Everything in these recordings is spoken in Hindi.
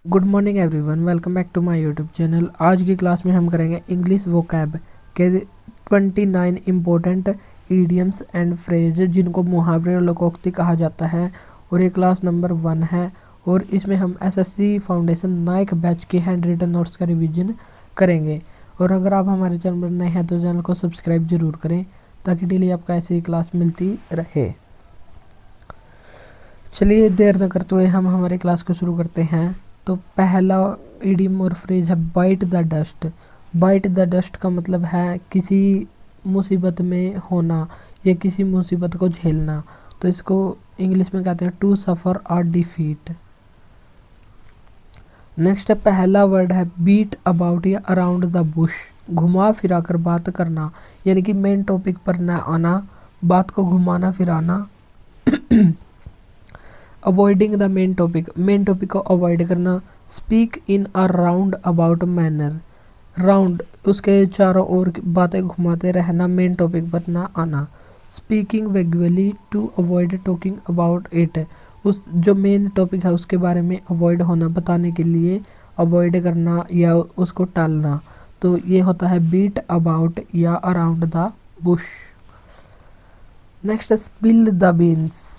Good morning everyone, welcome back to my YouTube channel. आज की क्लास में हम करेंगे इंग्लिश वोकैब के 29 इम्पोर्टेंट ईडियम्स एंड फ्रेज जिनको मुहावरे और लोकोक्ति कहा जाता है। और ये क्लास नंबर 1 है और इसमें हम एसएससी फाउंडेशन नाइक बैच के हैंड रिटन नोट्स का रिवीजन करेंगे। और अगर आप हमारे चैनल पर नए हैं तो चैनल को सब्सक्राइब जरूर करें ताकि डेली आपको ऐसी क्लास मिलती रहे। चलिए देर न करते हुए हम हमारी क्लास को शुरू करते हैं। तो पहला इडियम और फ्रेज है bite the dust. Bite the dust का मतलब है किसी मुसीबत में होना या किसी मुसीबत को झेलना। तो इसको इंग्लिश में कहते हैं टू सफ़र और डिफीट। नेक्स्ट है पहला वर्ड है बीट अबाउट या अराउंड द बुश। घुमा फिरा कर बात करना यानी कि मेन टॉपिक पर न आना, बात को घुमाना फिराना। अवॉइडिंग द मेन टॉपिक को अवॉइड करना। Speak in a round about manner, round उसके चारों ओर बातें घुमाते रहना, मेन टॉपिक पर ना आना। Speaking vaguely to avoid talking about it, उस जो मेन टॉपिक है उसके बारे में अवॉइड होना, बताने के लिए अवॉइड करना या उसको टालना। तो ये होता है बीट अबाउट या around the Bush. Next spill the beans.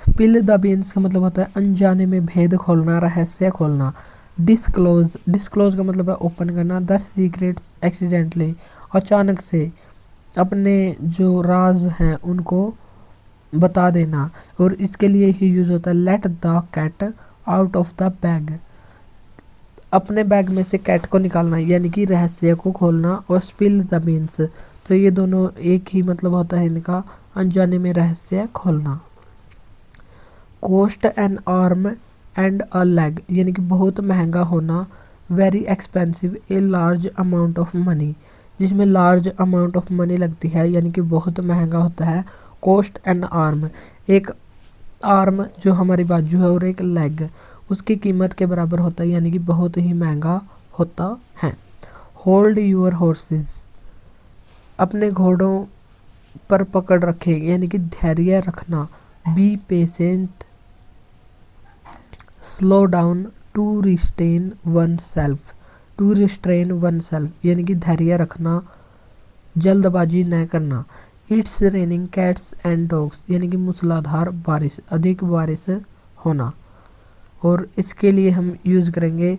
Spill the beans का मतलब होता है अनजाने में भेद खोलना, रहस्य खोलना। डिस्क्लोज का मतलब है ओपन करना। द सीक्रेट्स एक्सीडेंटली, अचानक से अपने जो राज हैं उनको बता देना। और इसके लिए ही यूज होता है let the cat out of the bag, अपने बैग में से कैट को निकालना यानी कि रहस्य को खोलना। और स्पिल द बीन्स, तो ये दोनों एक ही मतलब होता है इनका, अनजाने में रहस्य खोलना। Cost N arm and a leg यानी कि बहुत महंगा होना। Very expensive a large amount of money, जिसमें लार्ज अमाउंट ऑफ मनी लगती है यानी कि बहुत महंगा होता है। कॉस्ट एन आर्म, एक आर्म जो हमारी बाजू है और एक लेग उसकी कीमत के बराबर होता है यानी कि बहुत ही महंगा होता है। होल्ड यूर हॉर्सेस, अपने घोड़ों पर पकड़ रखे यानी कि धैर्य रखना। Be patient, slow down to restrain one self, to restrain one self यानी कि धैर्य रखना, जल्दबाजी न करना। It's raining cats and dogs यानी कि मूसलाधार बारिश, अधिक बारिश होना। और इसके लिए हम यूज़ करेंगे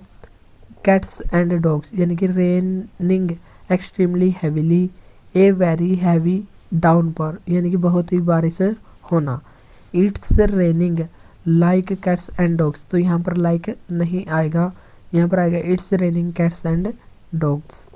कैट्स एंड डॉग्स यानी कि raining extremely heavily, a very heavy downpour यानी कि बहुत ही बारिश होना। It's raining like cats and dogs, तो यहाँ पर लाइक नहीं आएगा, यहाँ पर आएगा it's raining cats and dogs.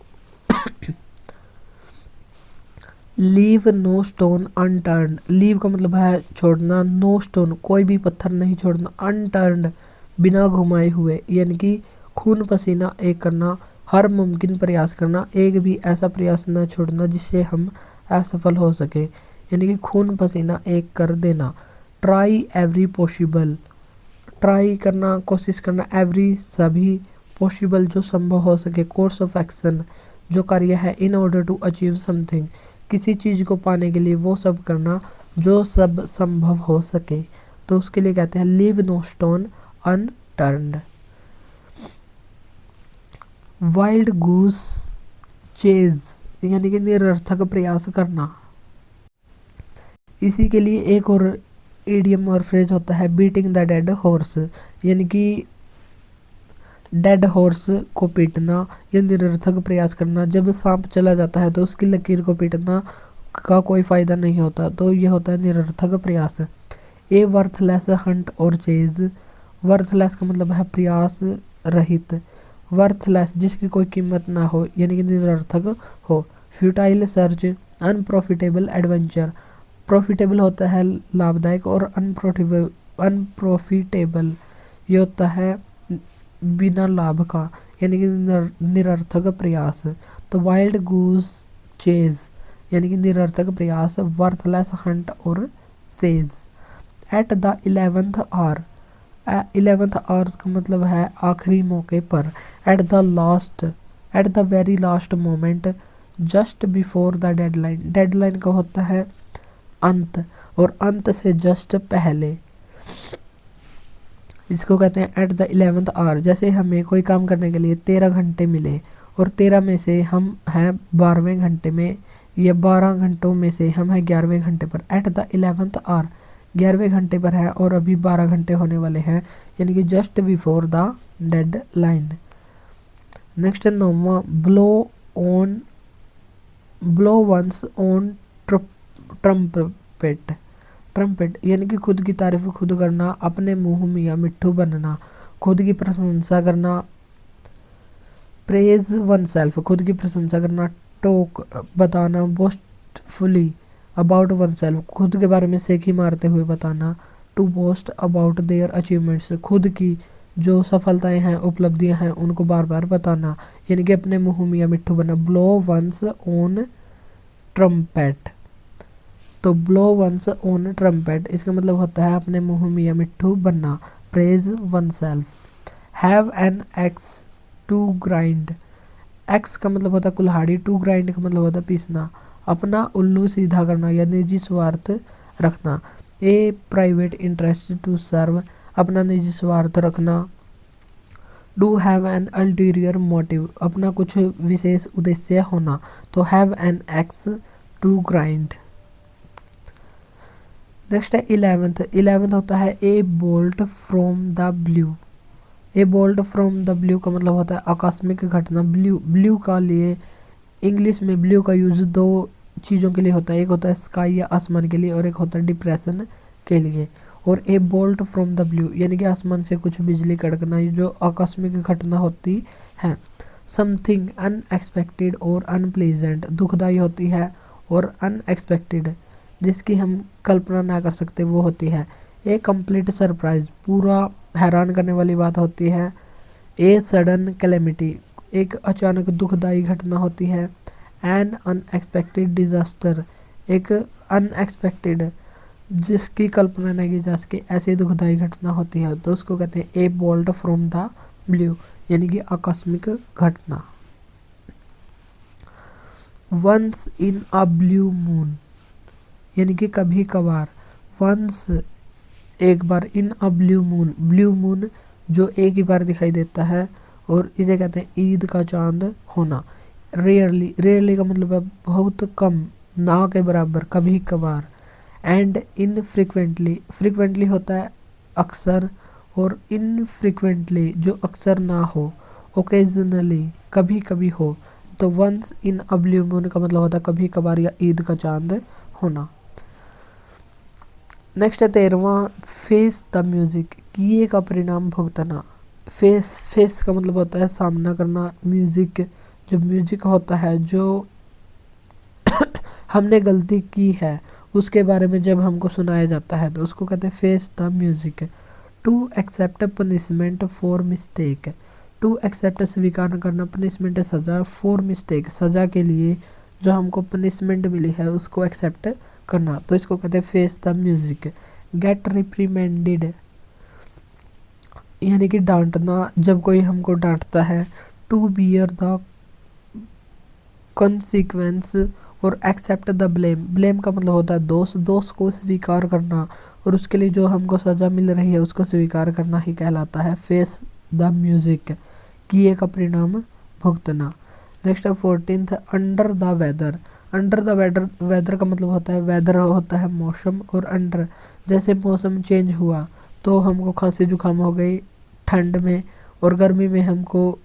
Leave no stone unturned, leave का मतलब है छोड़ना, नो स्टोन कोई भी पत्थर नहीं छोड़ना, अनटर्न्ड बिना घुमाए हुए यानी कि खून पसीना एक करना, हर मुमकिन प्रयास करना, एक भी ऐसा प्रयास न छोड़ना जिससे हम असफल हो सके यानी कि खून पसीना एक कर देना। ट्राई एवरी पॉसिबल, ट्राई करना कोशिश करना, एवरी सभी, पॉसिबल जो संभव हो सके, कोर्स ऑफ एक्शन जो कार्य है, in order to achieve something किसी चीज़ को पाने के लिए वो सब करना जो सब संभव हो सके। तो उसके लिए कहते हैं leave no stone unturned. Wild goose chase यानी कि निरर्थक प्रयास करना। इसी के लिए एक और इडियम और फ्रेज होता है बीटिंग द डेड हॉर्स यानी कि डेड हॉर्स को पीटना या निरर्थक प्रयास करना। जब सांप चला जाता है तो उसकी लकीर को पीटना का कोई फ़ायदा नहीं होता, तो ये होता है निरर्थक प्रयास। ए वर्थलेस हंट और चेज, वर्थलेस का मतलब है प्रयास रहित, वर्थलेस जिसकी कोई कीमत ना हो यानी कि निरर्थक हो। Futile search, unprofitable adventure, profitable होता है लाभदायक और अनप्रॉफिटेबल ये होता है बिना लाभ का यानी कि निरर्थक प्रयास। तो वाइल्ड गूस चेज यानी कि निरर्थक प्रयास, वर्थलेस हंट और सेज। At the 11th hour, 11th hour का मतलब है आखिरी मौके पर। At the last, at the very last moment, just before the deadline, deadline का होता है अंत और अंत से जस्ट पहले इसको कहते हैं एट द 11th आवर। जैसे हमें कोई काम करने के लिए 13 घंटे मिले और 13 में से हम हैं 12वें घंटे में, या 12 घंटों में से हम हैं 11वें घंटे पर। एट द 11th आवर 11वें घंटे पर है और अभी 12 घंटे होने वाले हैं, यानी कि just before the deadline. Next है 9वां, blow one's on trumpet. Trumpet यानी कि खुद की तारीफ खुद करना, अपने मुंह मियाँ मिट्ठू बनना, खुद की प्रशंसा करना। प्रेज वन सेल्फ खुद की प्रशंसा करना। टोक बताना, बोस्टफुली अबाउट वन सेल्फ खुद के बारे में सेखी मारते हुए बताना। To boast about their achievements खुद की जो सफलताएं हैं, उपलब्धियां हैं, उनको बार बार बताना, यानी कि अपने मुंह मियाँ मिट्ठू बनना। ब्लो वंस ऑन ट्रम्पेट, तो ब्लो वंस ऑन ट्रम्पेट इसका मतलब होता है अपने मुंह मियाँ मिट्ठू बनना। Praise one self. Have an axe to grind, axe का मतलब होता है कुल्हाड़ी, टू ग्राइंड का मतलब होता है पीसना। अपना उल्लू सीधा करना या निजी स्वार्थ रखना। A private interest to serve, अपना निजी स्वार्थ रखना। Do have an ulterior motive, अपना कुछ विशेष उद्देश्य होना, तो have an axe to grind. Next है 11th होता है a bolt from the blue. A bolt from the blue का मतलब होता है आकस्मिक घटना। ब्लू का लिए इंग्लिश में ब्लू का यूज दो चीज़ों के लिए होता है, एक होता है स्काई या आसमान के लिए और एक होता है डिप्रेशन के लिए। और ए बोल्ट फ्रॉम द ब्लू यानी कि आसमान से कुछ बिजली कड़कना, ये जो आकस्मिक घटना होती है। समथिंग अनएक्सपेक्टेड और अनप्लेजेंट दुखदाई होती है, और अनएक्सपेक्टेड जिसकी हम कल्पना ना कर सकते वो होती है। ए कंप्लीट सरप्राइज पूरा हैरान करने वाली बात होती है। ए सडन कैलेमिटी एक अचानक दुखदाई घटना होती है। एन अनएक्सपेक्टेड डिजास्टर एक अनएक्सपेक्टेड जिसकी कल्पना नहीं की जा सके ऐसी दुखदाई घटना होती है, तो उसको कहते हैं a bolt from the blue यानी कि आकस्मिक घटना। Once in a blue moon यानी कि कभी कभार। वंस एक बार, in a blue moon, blue moon जो एक ही बार दिखाई देता है, और इसे कहते हैं ईद का चांद होना। रेयरली, रेयरली का मतलब है बहुत कम, ना के बराबर, कभी कभार। एंड इनफ्रिक्वेंटली, फ्रिक्वेंटली होता है अक्सर, और इनफ्रिक्वेंटली जो अक्सर ना हो, ओकेजनली कभी कभी हो, तो once in a blue moon का मतलब होता है कभी कभार या ईद का चांद होना। नेक्स्ट है 13वां, फेस द म्यूजिक किए का परिणाम भुगतना। फेस का मतलब होता है सामना करना। म्यूजिक जो म्यूजिक होता है, जो हमने गलती की है उसके बारे में जब हमको सुनाया जाता है तो उसको कहते हैं face the music. To accept punishment for mistake, to accept स्वीकार करना, पनिशमेंट सज़ा, फॉर मिस्टेक सज़ा के लिए जो हमको पनिशमेंट मिली है उसको एक्सेप्ट करना, तो इसको कहते हैं फेस द म्यूजिक। गेट रिप्रीमेंडेड यानी कि डांटना, जब कोई हमको डांटता है। टू बियर द कॉन्सिक्वेंस और एक्सेप्ट द ब्लेम, ब्लेम का मतलब होता है दोष, दोष को स्वीकार करना और उसके लिए जो हमको सज़ा मिल रही है उसको स्वीकार करना ही कहलाता है फेस द म्यूजिक, किए का परिणाम भुगतना। नेक्स्ट है 14th, under the weather. Under the weather, weather का मतलब होता है, वेदर होता है मौसम, और अंडर जैसे मौसम चेंज हुआ तो हमको खांसी जुकाम हो गई ठंड में, और गर्मी में हमको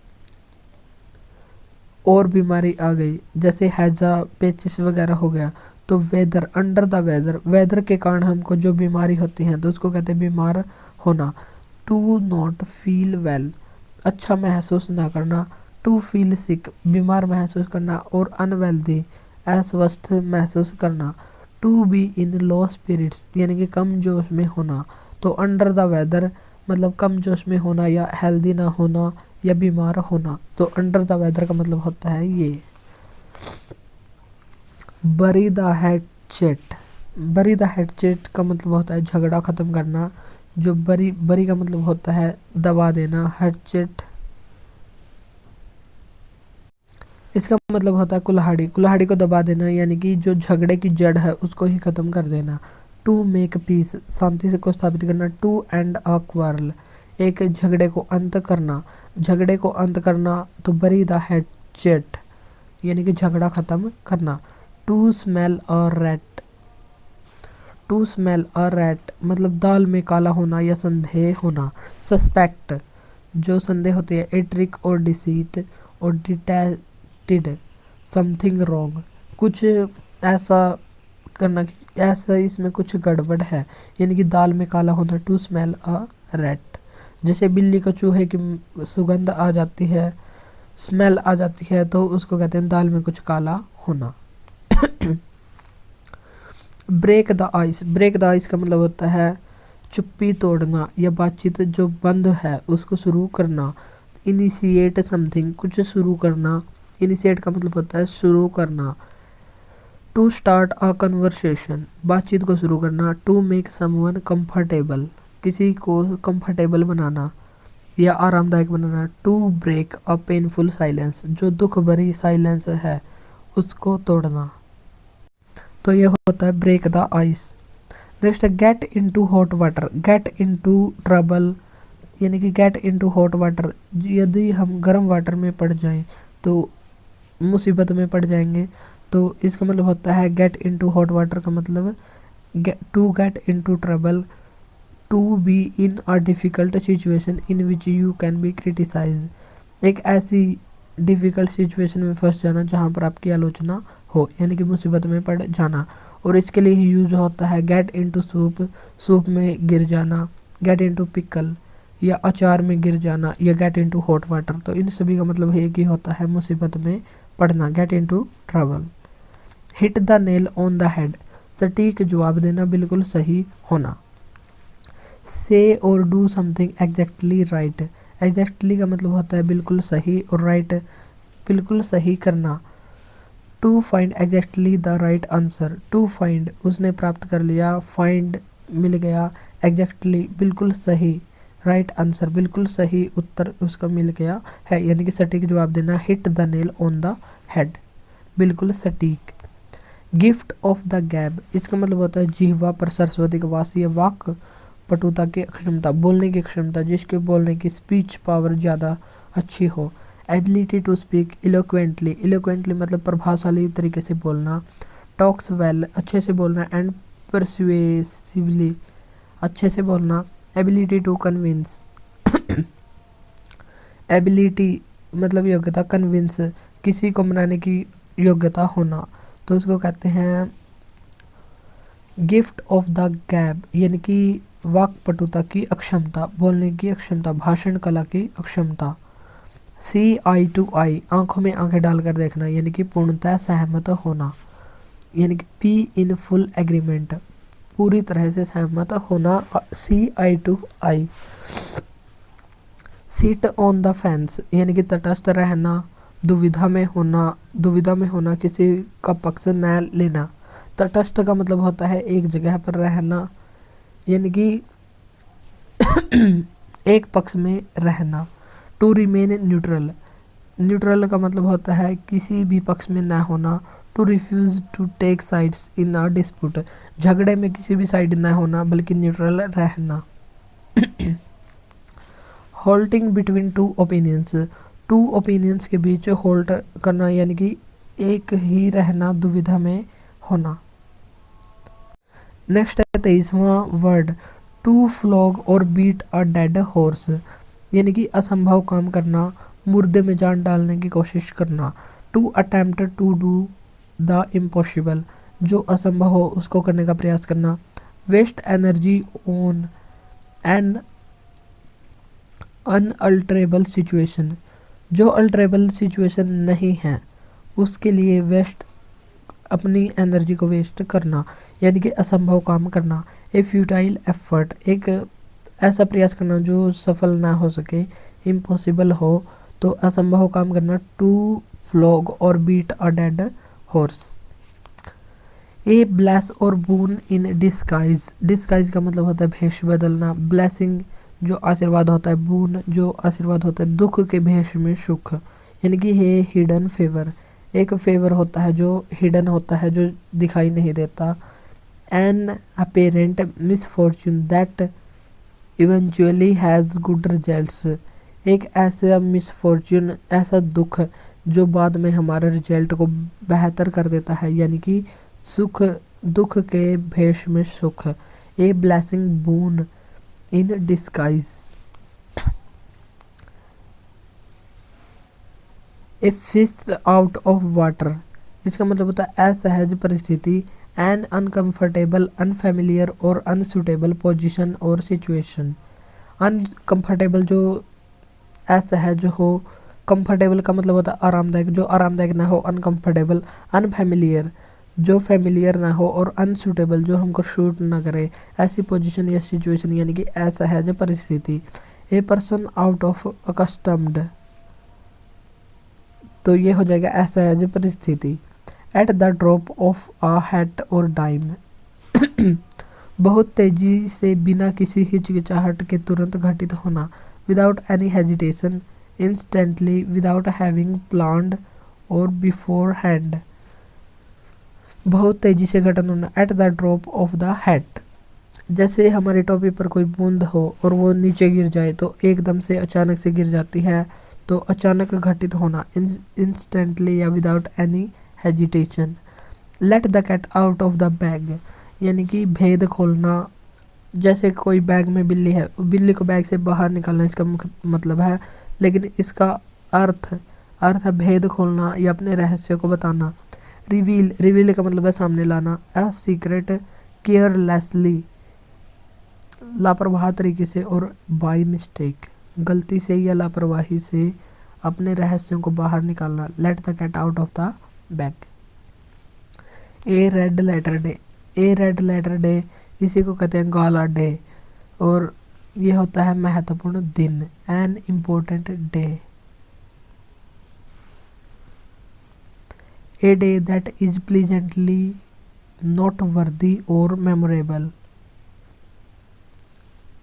और बीमारी आ गई जैसे हैजा, पेचिस वगैरह हो गया, तो weather, under the weather, weather के कारण हमको जो बीमारी होती है तो उसको कहते हैं बीमार होना। टू नॉट फील वेल, अच्छा महसूस ना करना। टू फील सिक, बीमार महसूस करना, और अनवेल्दी, अस्वस्थ महसूस करना। To be in low spirits यानी कि कम जोश में होना, तो अंडर द वेदर मतलब कम जोश में होना या हेल्दी ना होना या बीमार होना, तो अंडर द वेदर का मतलब होता है ये। बरी द हैटचेट, बरी द हैटचेट का मतलब होता है झगड़ा ख़त्म करना। जो बरी, बरी का मतलब होता है दबा देना। हैटचेट इसका मतलब होता है कुल्हाड़ी, कुल्हाड़ी को दबा देना यानी कि जो झगड़े की जड़ है उसको ही ख़त्म कर देना। टू मेक पीस, शांति से को स्थापित करना। टू एंड अ क्वारल, एक झगड़े को अंत करना, झगड़े को अंत करना तो बरी द हैचेट यानी कि झगड़ा ख़त्म करना। टू स्मेल और रैट, टू स्मेल और रैट मतलब दाल में काला होना या संदेह होना। सस्पेक्ट जो संदेह होती है। ए ट्रिक और डिसीट और डिटेक्टेड समथिंग रॉन्ग कुछ ऐसा करना, ऐसा इसमें कुछ गड़बड़ है, यानी कि दाल में काला होना। टू स्मेल अ रैट जैसे बिल्ली को चूहे की सुगंध आ जाती है, स्मेल आ जाती है, तो उसको कहते हैं दाल में कुछ काला होना। Break the ice, break the ice का मतलब होता है चुप्पी तोड़ना या बातचीत जो बंद है उसको शुरू करना। इनिशिएट समथिंग कुछ शुरू करना, इनिशिएट का मतलब होता है शुरू करना। टू स्टार्ट अ कन्वर्सेशन बातचीत को शुरू करना। टू मेक समवन कंफर्टेबल किसी को कंफर्टेबल बनाना या आरामदायक बनाना। To break a painful silence जो दुख भरी साइलेंस है उसको तोड़ना। तो ये होता है ब्रेक द आइस। नेक्स्ट है gate into hot water, get into trouble यानी कि गेट इनटू हॉट वाटर यदि हम गर्म वाटर में पड़ जाएं तो मुसीबत में पड़ जाएंगे। तो इसका मतलब होता है गेट इनटू हॉट वाटर का मतलब to get into trouble, to be in a difficult situation in which you can be criticize एक ऐसी डिफ़िकल्ट सिचुएशन में फंस जाना जहाँ पर आपकी आलोचना हो, यानी कि मुसीबत में पड़ जाना। और इसके लिए यूज होता है गेट इनटू सूप, सूप में गिर जाना। गेट इनटू पिकल या अचार में गिर जाना या गेट इनटू हॉट वाटर। तो इन सभी का मतलब एक ही होता है मुसीबत में पढ़ना, gate into trouble. Hit the nail on the head सटीक जवाब देना, बिल्कुल सही होना। से और do something exactly right, exactly का मतलब होता है बिल्कुल सही और राइट बिल्कुल सही करना। To find exactly the right answer, to find उसने प्राप्त कर लिया, फाइंड मिल गया, एग्जैक्टली बिल्कुल सही, राइट आंसर बिल्कुल सही उत्तर उसका मिल गया है, यानी कि सटीक जवाब देना। Hit the nail on the head बिल्कुल सटीक। गिफ्ट ऑफ द गैब इसका मतलब होता है जिह्वा पर सरस्वती का वास या वाक पटुता की क्षमता, बोलने की क्षमता, जिसके बोलने की स्पीच पावर ज़्यादा अच्छी हो। एबिलिटी टू स्पीक इलोक्वेंटली, इलोक्वेंटली मतलब प्रभावशाली तरीके से बोलना। टॉक्स वेल अच्छे से बोलना। एंड परसुएसिवली अच्छे से बोलना। एबिलिटी टू कन्विंस, एबिलिटी मतलब योग्यता, कन्विंस किसी को मनाने की योग्यता होना, तो उसको कहते हैं गिफ्ट ऑफ द गैब, यानी कि वाक्पटुता की अक्षमता, बोलने की अक्षमता, भाषण कला की अक्षमता। सी आई टू आई आंखों में आंखें डालकर देखना, यानी कि पूर्णतः सहमत होना, यानी कि पी इन फुल एग्रीमेंट पूरी तरह से सहमत होना। See eye to eye. Seat on the fence यानी कि तटस्थ रहना, दुविधा में होना, दुविधा में होना किसी का पक्ष न लेना। तटस्थ का मतलब होता है एक जगह पर रहना, यानी कि एक पक्ष में रहना। टू रिमेन न्यूट्रल, न्यूट्रल का मतलब होता है किसी भी पक्ष में ना होना। To refuse to take sides in a dispute, झगड़े में किसी भी साइड ना होना बल्कि न्यूट्रल रहना। Halting between two opinions, two opinions के बीच होल्ट करना, यानी कि एक ही रहना, दुविधा में होना। नेक्स्ट है 23वां वर्ड, टू फ्लॉग और बीट अ डेड हॉर्स, यानी कि असंभव काम करना, मुर्दे में जान डालने की कोशिश करना। To attempt to do the impossible, जो असंभव हो उसको करने का प्रयास करना। Waste energy on an unalterable situation, जो अल्टरेबल सिचुएशन नहीं है उसके लिए वेस्ट अपनी एनर्जी को वेस्ट करना, यानी कि असंभव काम करना। ए फ्यूटाइल एफर्ट, एक ऐसा प्रयास करना जो सफल ना हो सके, इम्पॉसिबल हो, तो असंभव काम करना। टू फ्लॉग और beat a dead horse. A bless और बून इन डिस्गाइज, डिस्गाइज का मतलब होता है भेष बदलना। ब्लेसिंग जो आशीर्वाद होता है, बून जो आशीर्वाद होता है, दुख के भेष में सुख, यानी कि ये हिडन फेवर, एक फेवर होता है जो हिडन होता है जो दिखाई नहीं देता। An apparent misfortune that eventually has good results, एक ऐसा मिसफॉर्च्यून, ऐसा दुख जो बाद में हमारे रिजल्ट को बेहतर कर देता है, यानी कि सुख दुख के भेष में सुख। A blessing boon in disguise, a fish out of water, इसका मतलब होता है असहज परिस्थिति, एन अनकम्फर्टेबल, अनफेमिलियर और अनसूटेबल पोजीशन और सिचुएशन। अनकम्फर्टेबल जो असहज हो, कंफर्टेबल का मतलब होता है आरामदायक, जो आरामदायक ना हो अनकंफर्टेबल, अनफेमिलियर जो फेमिलियर ना हो, और अनसूटेबल जो हमको शूट ना करे, ऐसी पोजीशन या सिचुएशन यानी कि असहज परिस्थिति। A person out of accustomed, तो ये हो जाएगा असहज परिस्थिति। At the drop of a hat और डाइम, बहुत तेजी से बिना किसी हिचकिचाहट के तुरंत घटित होना। Without any hesitation, instantly, without having planned और बिफोर हैंड, बहुत तेजी से घटन होना। At the drop of the hat, जैसे हमारी टोपी पर कोई बूंद हो और वो नीचे गिर जाए तो एकदम से अचानक से गिर जाती है, तो अचानक घटित होना। इंस्टेंटली या without any hesitation. Let the cat out of the bag, यानी कि भेद खोलना, जैसे कोई बैग में बिल्ली है, बिल्ली को बैग से बाहर निकालना इसका मतलब है, लेकिन इसका अर्थ है भेद खोलना या अपने रहस्य को बताना। रिवील का मतलब है सामने लाना। अ सीक्रेट केयरलेसली, लापरवाह तरीके से और बाय मिस्टेक, गलती से या लापरवाही से अपने रहस्यों को बाहर निकालना। Let the cat out of the bag. A red letter day, a red letter day इसी को कहते हैं गाला डे, और ये होता है महत्वपूर्ण दिन, N important day. A day that is pleasantly note वर्दी और मेमोरेबल,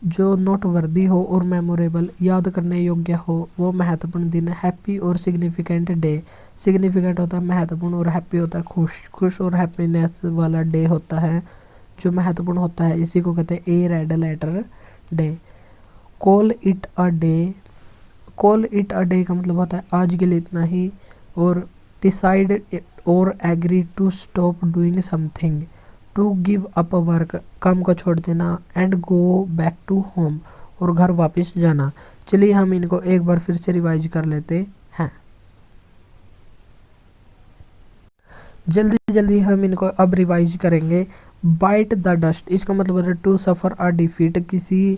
जो नोट वर्दी हो और मेमोरेबल याद करने योग्य हो, वो महत्वपूर्ण दिन है। हैप्पी और सिग्निफिकेंट डे, सिग्निफिकेंट होता है महत्वपूर्ण और हैप्पी होता है खुश और हैप्पीनेस वाला डे होता है जो महत्वपूर्ण होता है, इसी को कहते हैं a red letter day. Call it a day, call it a day का मतलब होता है आज के लिए इतना ही, और डिसाइड और agree to stop doing something, to give up work काम को छोड़ देना, and go back to home और घर वापस जाना। चलिए हम इनको एक बार फिर से रिवाइज कर लेते हैं। जल्दी जल्दी हम इनको अब रिवाइज करेंगे। बाइट द डस्ट, इसका मतलब है टू सफर अ डिफीट, किसी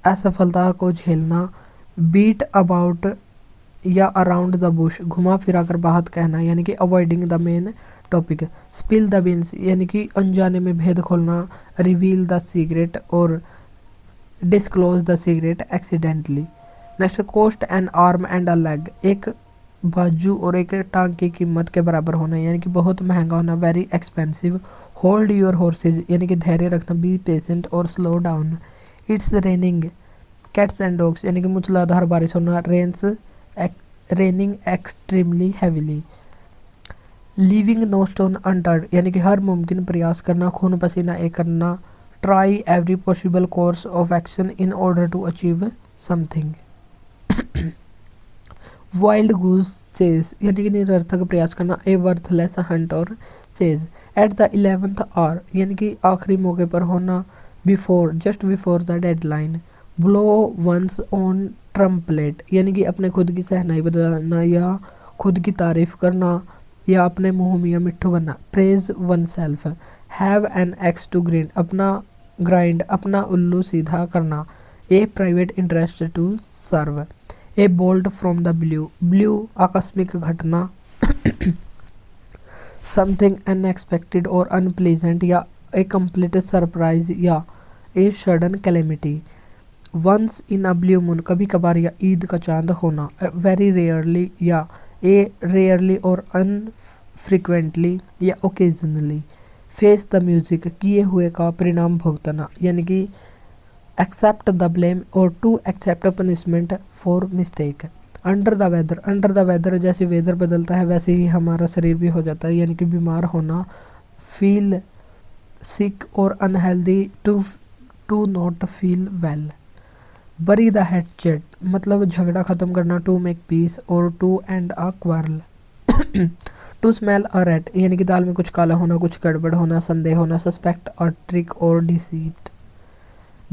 असफलता को झेलना। बीट अबाउट या अराउंड द बुश, घुमा फिरा कर बात कहना, यानी कि avoiding the main topic. Spill the beans, यानी कि अनजाने में भेद खोलना। रिवील द सीक्रेट और disclose the secret accidentally. Next, cost N arm and a leg, एक बाजू और एक टांग की कीमत के बराबर होना, यानी कि बहुत महंगा होना, very expensive. Hold your horses, यानी कि धैर्य रखना, बी पेशेंट और slow down. It's raining cats and dogs, यानी कि मूसलाधार बारिश होना, raining extremely heavily. Leaving no stone unturned, यानी कि हर मुमकिन प्रयास करना, खून पसीना एक करना। Try every possible course of action in order to achieve something. Wild goose chase, यानी कि निरर्थक प्रयास करना, ए वर्थलेस हंट और chase. At the 11th hour, यानी कि आखिरी मौके पर होना, before just before the deadline. Blow one's on trumpet, यानी कि अपने खुद की सहनाई बजाना या खुद की तारीफ करना या अपने मुंह मियाँ मिट्ठू बनना। Praise one self. Have an axe to grind, अपना ग्राइंड, अपना उल्लू सीधा करना। A private interest to serve. A bolt from the blue, blue आकस्मिक घटना। समथिंग अनएक्सपेक्टेड और अनप्लीजेंट या ए कंप्लीट सरप्राइज या a sudden calamity. Once in a blue moon, कभी कभार या ईद का चांद होना। वेरी रेयरली या ए रेयरली और अनफ्रिक्वेंटली या ओकेजनली। फेस द म्यूजिक, किए हुए का परिणाम भुगतना, यानी कि एक्सेप्ट द ब्लेम और to accept punishment for mistake. Under the weather, under the weather जैसे वेदर बदलता है वैसे ही हमारा शरीर भी हो जाता है, यानी कि बीमार होना। फील सिक और unhealthy, to to not feel well. Bury the hatchet मतलब झगड़ा ख़त्म करना, टू मेक पीस और to end a quarrel. To smell a rat यानी कि दाल में कुछ काला होना, कुछ गड़बड़ होना, संदेह होना, सस्पेक्ट अ ट्रिक और deceit.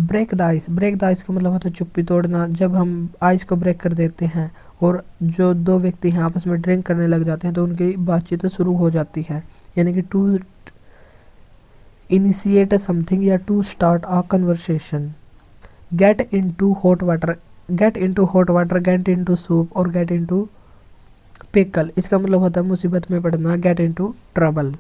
Break the ice, break the ice का मतलब होता है चुप्पी तोड़ना। जब हम आइस को ब्रेक कर देते हैं और जो दो व्यक्ति हैं आपस में ड्रिंक करने लग जाते हैं तो उनकी बातचीत शुरू हो जाती है, यानी कि टू इनिशिएट समथिंग या to start a conversation. Get into hot water, get into hot water, get into soup और गेट इनटू पिकल, इसका मतलब होता है मुसीबत में पड़ना, get into trouble.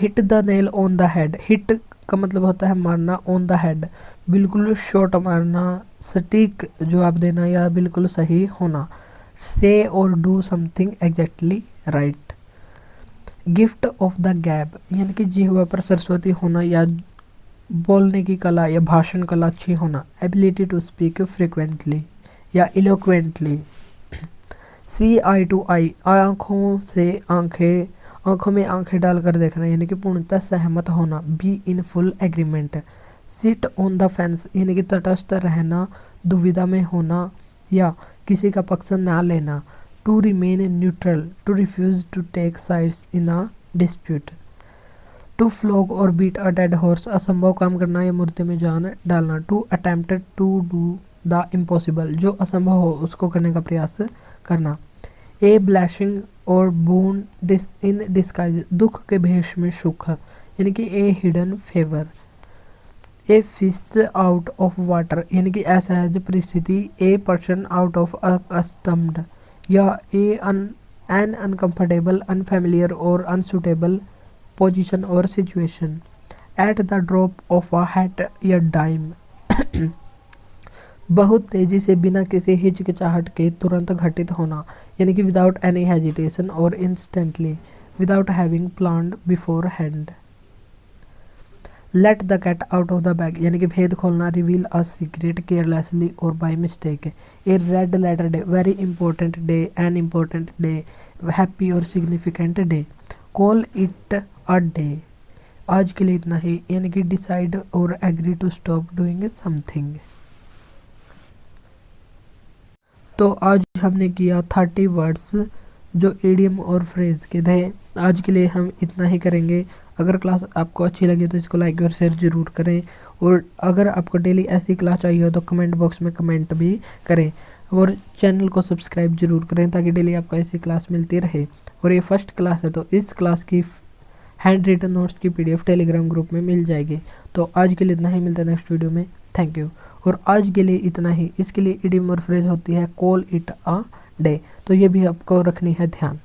Hit the nail on the head, hit का मतलब होता है मारना, ऑन द हेड बिल्कुल शॉट मारना, सटीक जवाब देना या बिल्कुल सही होना। से और do something exactly right. Gift of the गैब यानी कि जिह्वा पर सरस्वती होना या बोलने की कला या भाषण कला अच्छी होना। एबिलिटी टू स्पीक फ्रिक्वेंटली या इलोक्वेंटली। सी आई टू आई आँखों से आंखें, आंखों में आंखें डालकर देखना यानी कि पूर्णतः सहमत होना। Be in full agreement. Sit on the fence यानी कि तटस्थ रहना, दुविधा में होना या किसी का पक्ष ना लेना। To remain neutral, to refuse to take sides in a dispute. To flog और बीट अ डेड हॉर्स असंभव काम करना या मुर्दे में जान डालना। To attempted to do the impossible जो असंभव हो उसको करने का प्रयास करना। ए ब्लैशिंग और बून इन डिस्गाइज दुख के भेष में सुख यानी कि ए hidden favour. A fish out of water यानी कि असहज परिस्थिति। A person out of accustomed या ए एन अनकंफर्टेबल, अनफेमिलियर और अनसुटेबल पोजीशन और situation. At the drop of a hat या डाइम बहुत तेजी से बिना किसी हिचकिचाहट के तुरंत घटित होना यानी कि विदाउट एनी हेजिटेशन और instantly, without having planned beforehand. Let the cat out of the bag यानी कि भेद खोलना, रिवील अ सीक्रेट केयरलेसली और by mistake. A red letter day very important day, an important day, happy और significant day. Call it a day आज के लिए इतना ही यानी कि डिसाइड और agree to stop doing something. तो आज हमने किया 30 वर्ड्स जो इडियम और फ्रेज के थे। आज के लिए हम इतना ही करेंगे। अगर क्लास आपको अच्छी लगी तो इसको लाइक और शेयर ज़रूर करें, और अगर आपको डेली ऐसी क्लास चाहिए हो तो कमेंट बॉक्स में कमेंट भी करें, और चैनल को सब्सक्राइब जरूर करें ताकि डेली आपको ऐसी क्लास मिलती रहे। और ये फर्स्ट क्लास है तो इस क्लास की हैंड रिटन नोट्स की PDF टेलीग्राम ग्रुप में मिल जाएगी। तो आज के लिए इतना ही, मिलता है नेक्स्ट वीडियो में। Thank you. और आज के लिए इतना ही। इसके लिए इडियम और फ्रेज होती है कॉल इट अ डे, तो ये भी आपको रखनी है ध्यान।